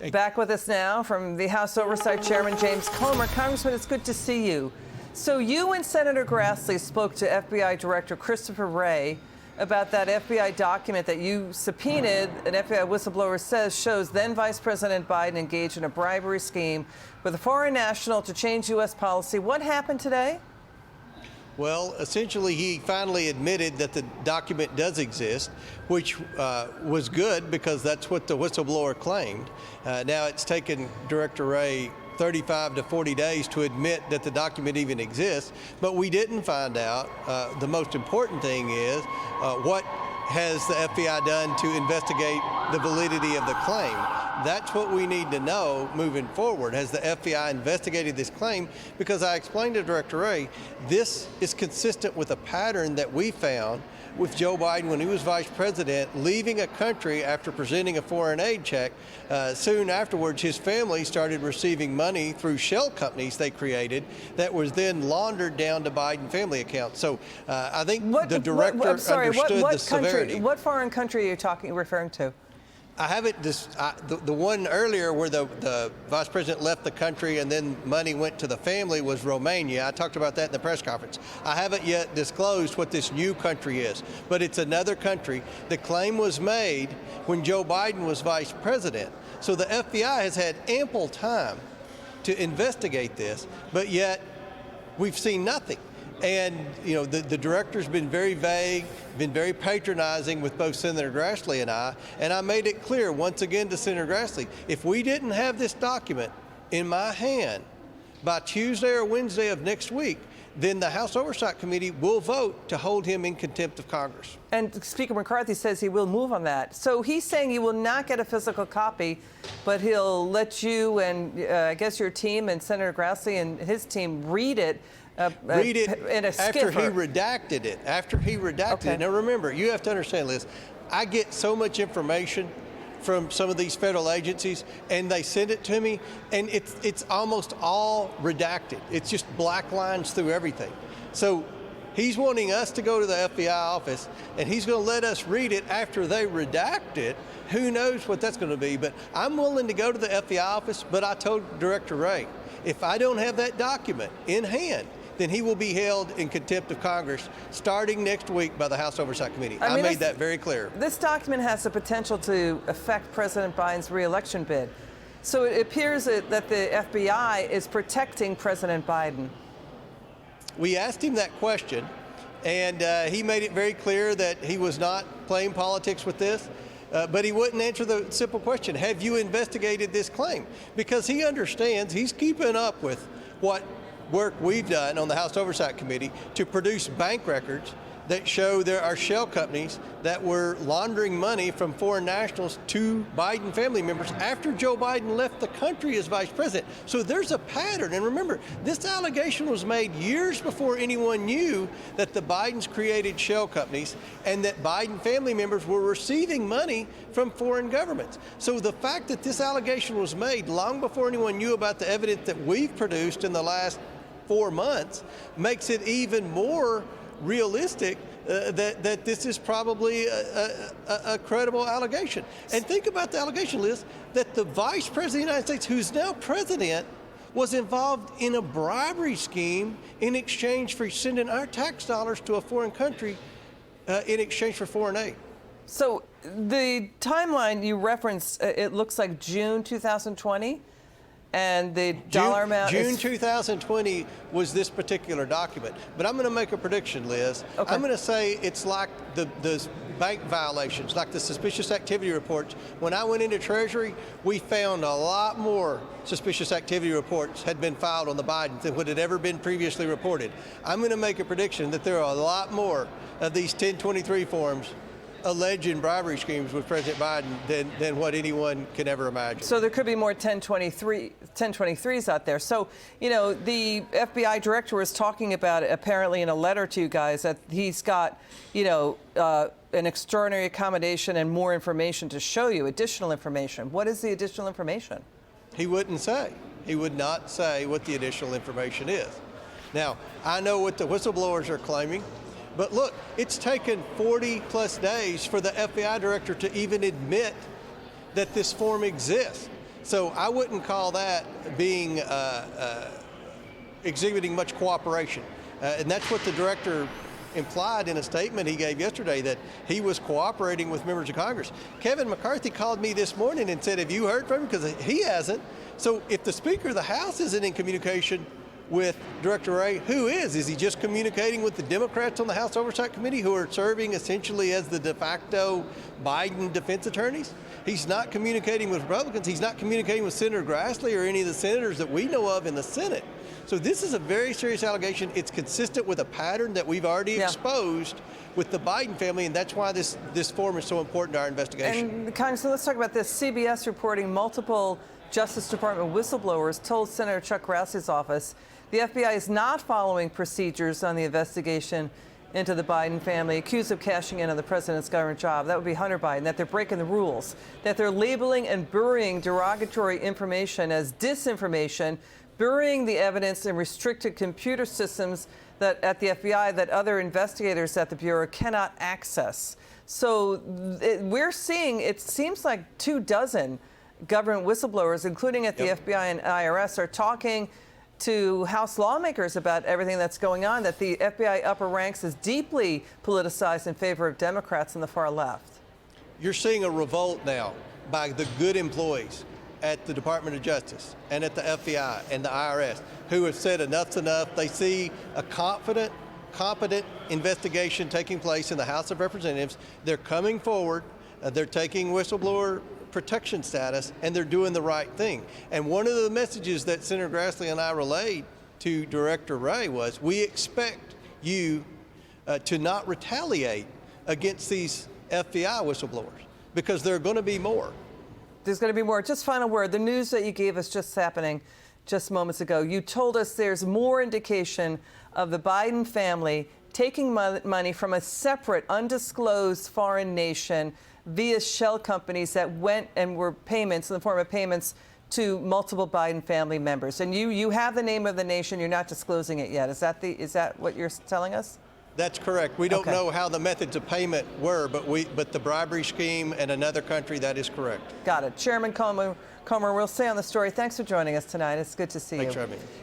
Back with us now from the House Oversight Chairman James Comer. Congressman, it's good to see you. So you and Senator Grassley spoke to FBI Director Chris Wray about that FBI document that you subpoenaed. An FBI whistleblower says shows then Vice President Biden engaged in a bribery scheme with a foreign national to change U.S. policy. What happened today? Well, essentially, he finally admitted that the document does exist, which was good because that's what the whistleblower claimed. Now it's taken Director Wray 35 to 40 days to admit that the document even exists, but we didn't find out. The most important thing is what has the FBI done to investigate the validity of the claim? That's what we need to know moving forward. Has the FBI investigated this claim? Because I explained to Director Wray, this is consistent with a pattern that we found with Joe Biden when he was vice president, leaving a country after presenting a foreign aid check. Soon afterwards, his family started receiving money through shell companies they created that was then laundered down to Biden family accounts. So I think the director understood the severity. What foreign country are you referring to? I haven't the one earlier where the vice president left the country and then money went to the family was Romania. I talked about that in the press conference. I haven't yet disclosed what this new country is, but it's another country. The claim was made when Joe Biden was vice president. So the FBI has had ample time to investigate this, but yet we've seen nothing. And, you know, the director's been very vague, been very patronizing with both Senator Grassley and I made it clear once again to Senator Grassley, if we didn't have this document in my hand by Tuesday or Wednesday of next week, then the House Oversight Committee will vote to hold him in contempt of Congress. And Speaker McCarthy says he will move on that. So he's saying he will not get a physical copy, but he'll let you and I guess your team and Senator Grassley and his team read it. Read it in a after skipper. he redacted it. After he redacted it. Now remember, you have to understand, Liz, I get so much information from some of these federal agencies, and they send it to me, and it's almost all redacted. It's just black lines through everything. So he's wanting us to go to the FBI office, and he's going to let us read it after they redact it. Who knows what that's going to be? But I'm willing to go to the FBI office, but I told Director Wray, if I don't have that document in hand, then he will be held in contempt of Congress starting next week by the House Oversight Committee. I made that very clear. This document has the potential to affect President Biden's re-election bid. So it appears that the FBI is protecting President Biden. We asked him that question, and he made it very clear that he was not playing politics with this. But he wouldn't answer the simple question, have you investigated this claim? Because he understands, he's keeping up with what work we've done on the House Oversight Committee to produce bank records that show there are shell companies that were laundering money from foreign nationals to Biden family members after Joe Biden left the country as vice president. So there's a pattern. And remember, this allegation was made years before anyone knew that the Bidens created shell companies and that Biden family members were receiving money from foreign governments. So the fact that this allegation was made long before anyone knew about the evidence that we've produced in the last 4 months makes it even more realistic that this is probably a credible allegation. And think about the allegation, Liz, that the Vice President of the United States, who's now president, was involved in a bribery scheme in exchange for sending our tax dollars to a foreign country in exchange for foreign aid. So the timeline you referenced, it looks like June 2020. And the dollar amount June 2020 was this particular document. But I'm going to make a prediction, Liz. Okay. I'm going to say it's like the bank violations, like the suspicious activity reports. When I went into Treasury, we found a lot more suspicious activity reports had been filed on the Bidens than what had ever been previously reported. I'm going to make a prediction that there are a lot more of these 1023 forms alleging bribery schemes with President Biden than what anyone can ever imagine. So there could be more 1023s out there. So, you know, the FBI director was talking about it apparently in a letter to you guys that he's got, you know, an extraordinary accommodation and more information to show you, additional information. What is the additional information? He wouldn't say. He would not say what the additional information is. Now, I know what the whistleblowers are claiming. But look, it's taken 40 plus days for the FBI director to even admit that this form exists. So I wouldn't call that being exhibiting much cooperation. And that's what the director implied in a statement he gave yesterday, that he was cooperating with members of Congress. Kevin McCarthy called me this morning and said, have you heard from him? Because he hasn't. So if the Speaker of the House isn't in communication with Director Wray, who is? Is he just communicating with the Democrats on the House Oversight Committee who are serving essentially as the de facto Biden defense attorneys? He's not communicating with Republicans. He's not communicating with Senator Grassley or any of the senators that we know of in the Senate. So this is a very serious allegation. It's consistent with a pattern that we've already exposed with the Biden family, and that's why this forum is so important to our investigation. And Congressman, let's talk about this. CBS reporting multiple Justice Department whistleblowers told Senator Chuck Grassley's office the FBI is not following procedures on the investigation into the Biden family, accused of cashing in on the president's government job. That would be Hunter Biden, that they're breaking the rules, that they're labeling and burying derogatory information as disinformation, burying the evidence in restricted computer systems that at the FBI that other investigators at the Bureau cannot access. So we're seeing, it seems like 24 government whistleblowers, including at the FBI and IRS, are talking to House lawmakers about everything that's going on, that the FBI upper ranks is deeply politicized in favor of Democrats and the far left. You're seeing a revolt now by the good employees at the Department of Justice and at the FBI and the IRS who have said enough's enough. They see a competent investigation taking place in the House of Representatives. They're coming forward. They're taking whistleblower protection status, and they're doing the right thing. And one of the messages that Senator Grassley and I relayed to Director Wray was, we expect you to not retaliate against these FBI whistleblowers, because there are going to be more. There's going to be more. Just final word. The news that you gave us just happening just moments ago, you told us there's more indication of the Biden family taking money from a separate, undisclosed foreign nation via shell companies that went and were payments in the form of payments to multiple Biden family members. And you have the name of the nation. You're not disclosing it yet. Is that what you're telling us? That's correct. We don't know how the methods of payment were, but the bribery scheme and another country, that is correct. Got it. Chairman Comer, we'll stay on the story. Thanks for joining us tonight. It's good to see you. Thanks for having me.